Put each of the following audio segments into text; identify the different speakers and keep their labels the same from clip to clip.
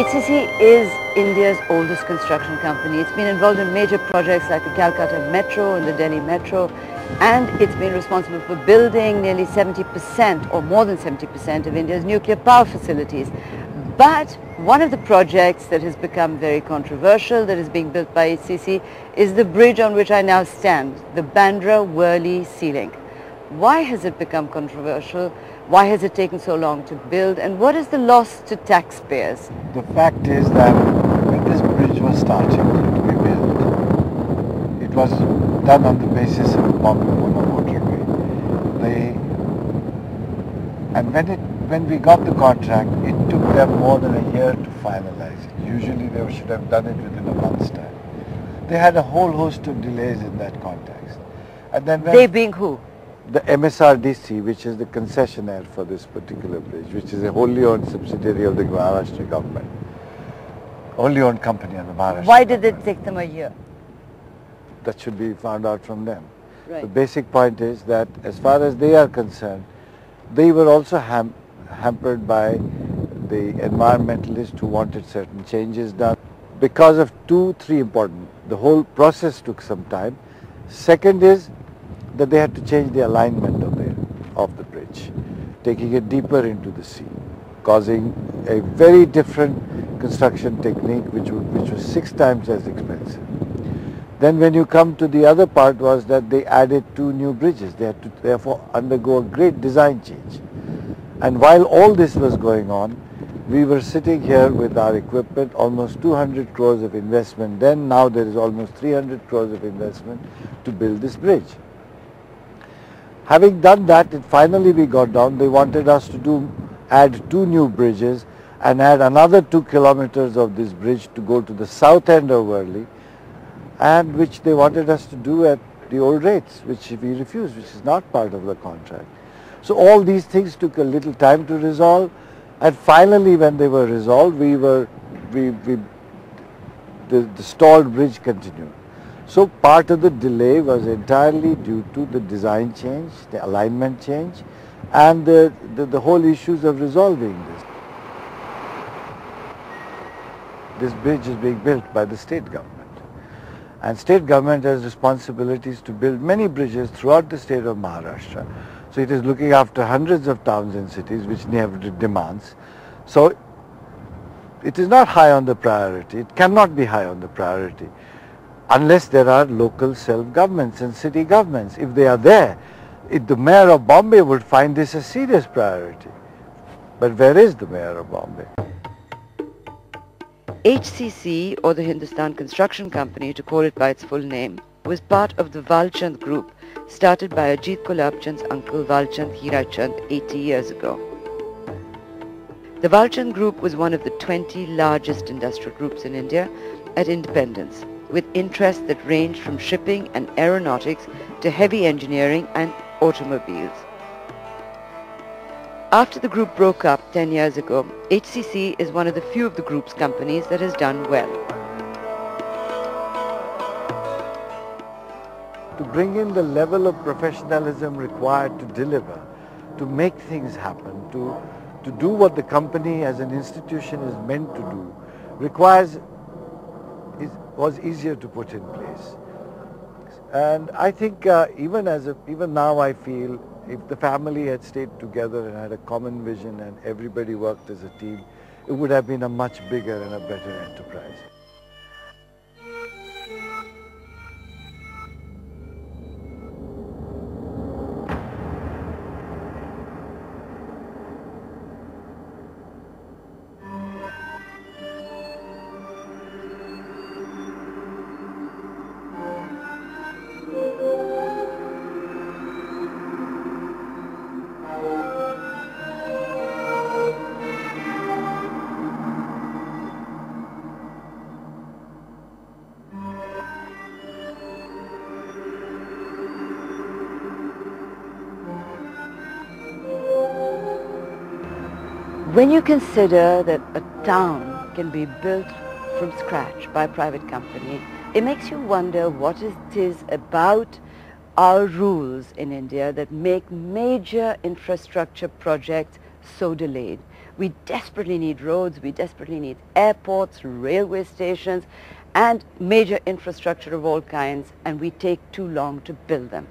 Speaker 1: HCC is India's oldest construction company. It's been involved in major projects like the Calcutta Metro and the Delhi Metro, and it's been responsible for building nearly 70% or more than 70% of India's nuclear power facilities. But one of the projects that has become very controversial that is being built by HCC is the bridge on which I now stand, the Bandra-Worli Sea Link. Why has it become controversial? Why has it taken so long to build, and what is the loss to taxpayers?
Speaker 2: The fact is that when this bridge was started to be built, it was done on the basis of Bombay-Pune motorway. When we got the contract, it took them more than a year to finalize it. Usually they should have done it within a month's time. They had a whole host of delays in that context. And then
Speaker 1: They being who?
Speaker 2: The MSRDC, which is the concessionaire for this particular bridge, which is a wholly owned subsidiary of the Maharashtra government, wholly owned company of the Maharashtra
Speaker 1: Why did
Speaker 2: government.
Speaker 1: it take them a year?
Speaker 2: That should be found out from them.
Speaker 1: Right.
Speaker 2: The basic point is that as far as they are concerned, they were also hampered by the environmentalists who wanted certain changes done. Because of three important, the whole process took some time. Second is that they had to change the alignment of the bridge, taking it deeper into the sea, causing a very different construction technique which was 6 times as expensive. Then when you come to the other part was that they added 2 new bridges. They had to therefore undergo a great design change. And while all this was going on, we were sitting here with our equipment, almost 200 crores of investment. Then now there is almost 300 crores of investment to build this bridge. Having done that, finally we got down. They wanted us to add 2 new bridges and add another 2 kilometers of this bridge to go to the south end of Worli, and which they wanted us to do at the old rates, which we refused, which is not part of the contract. So all these things took a little time to resolve, and finally when they were resolved, the stalled bridge continued. So part of the delay was entirely due to the design change, the alignment change, and the whole issues of resolving this. This bridge is being built by the state government, and state government has responsibilities to build many bridges throughout the state of Maharashtra. So it is looking after hundreds of towns and cities which have demands. So it is not high on the priority. It cannot be high on the priority unless there are local self-governments and city governments. If they are there, the mayor of Bombay would find this a serious priority. But where is the mayor of Bombay?
Speaker 1: HCC, or the Hindustan Construction Company to call it by its full name, was part of the Gulabchand group started by Ajit Gulabchand's uncle Gulabchand Hirachand 80 years ago. The Gulabchand group was one of the 20 largest industrial groups in India at independence, with interests that ranged from shipping and aeronautics to heavy engineering and automobiles. After the group broke up 10 years ago, HCC is one of the few of the group's companies that has done well.
Speaker 2: To bring in the level of professionalism required to deliver, to make things happen, to do what the company as an institution is meant to do, was easier to put in place. And I think even now I feel if the family had stayed together and had a common vision and everybody worked as a team, it would have been a much bigger and a better enterprise.
Speaker 1: When you consider that a town can be built from scratch by a private company, it makes you wonder what it is about our rules in India that make major infrastructure projects so delayed. We desperately need roads, we desperately need airports, railway stations, and major infrastructure of all kinds, and we take too long to build them.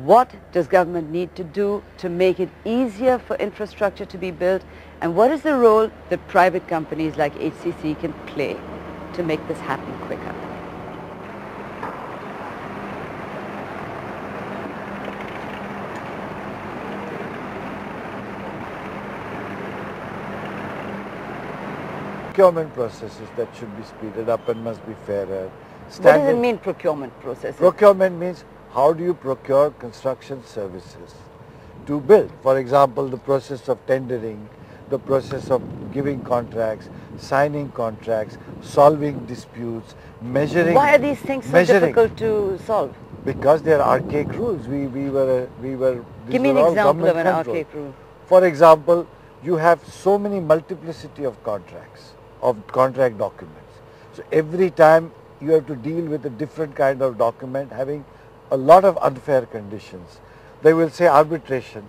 Speaker 1: What does government need to do to make it easier for infrastructure to be built, and what is the role that private companies like HCC can play to make this happen quicker?
Speaker 2: Procurement processes that should be speeded up and must be fairer.
Speaker 1: What does it mean, procurement processes?
Speaker 2: Procurement means how do you procure construction services to build? For example, the process of tendering, the process of giving contracts, signing contracts, solving disputes, measuring.
Speaker 1: Why are these things so difficult to solve?
Speaker 2: Because they are archaic rules.
Speaker 1: Give me an example of an archaic rule.
Speaker 2: For example, you have so many multiplicity of contracts, of contract documents. So every time you have to deal with a different kind of document having a lot of unfair conditions. They will say arbitration,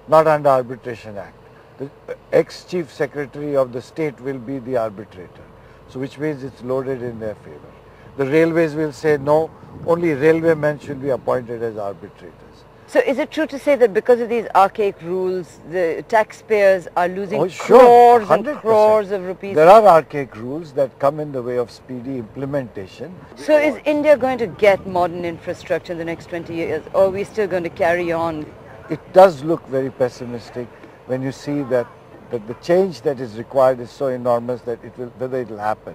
Speaker 2: not under Arbitration Act. The ex-chief secretary of the state will be the arbitrator, so which means it's loaded in their favor. The railways will say no, only railway men should be appointed as arbitrators.
Speaker 1: So is it true to say that because of these archaic rules, the taxpayers are losing crores and
Speaker 2: 100%.
Speaker 1: crores of rupees?
Speaker 2: There are archaic rules that come in the way of speedy implementation.
Speaker 1: So is India going to get modern infrastructure in the next 20 years, or are we still going to carry on?
Speaker 2: It does look very pessimistic when you see that the change that is required is so enormous that whether it will happen.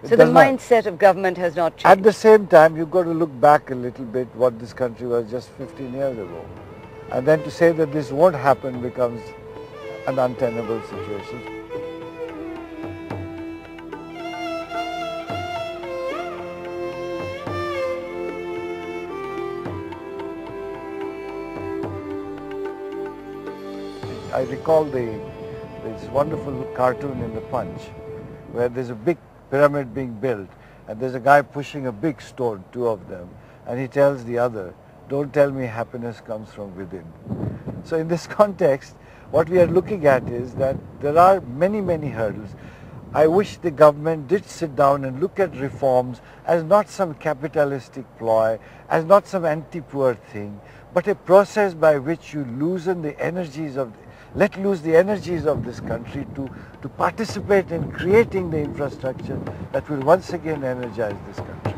Speaker 1: So the mindset of government has not changed.
Speaker 2: At the same time, you've got to look back a little bit what this country was just 15 years ago. And then to say that this won't happen becomes an untenable situation. I recall this wonderful cartoon in the Punch where there's a big pyramid being built and there's a guy pushing a big stone, two of them, and he tells the other, don't tell me happiness comes from within. So in this context, what we are looking at is that there are many, many hurdles. I wish the government did sit down and look at reforms as not some capitalistic ploy, as not some anti-poor thing, but a process by which you loosen the energies of let loose the energies of this country to participate in creating the infrastructure that will once again energize this country.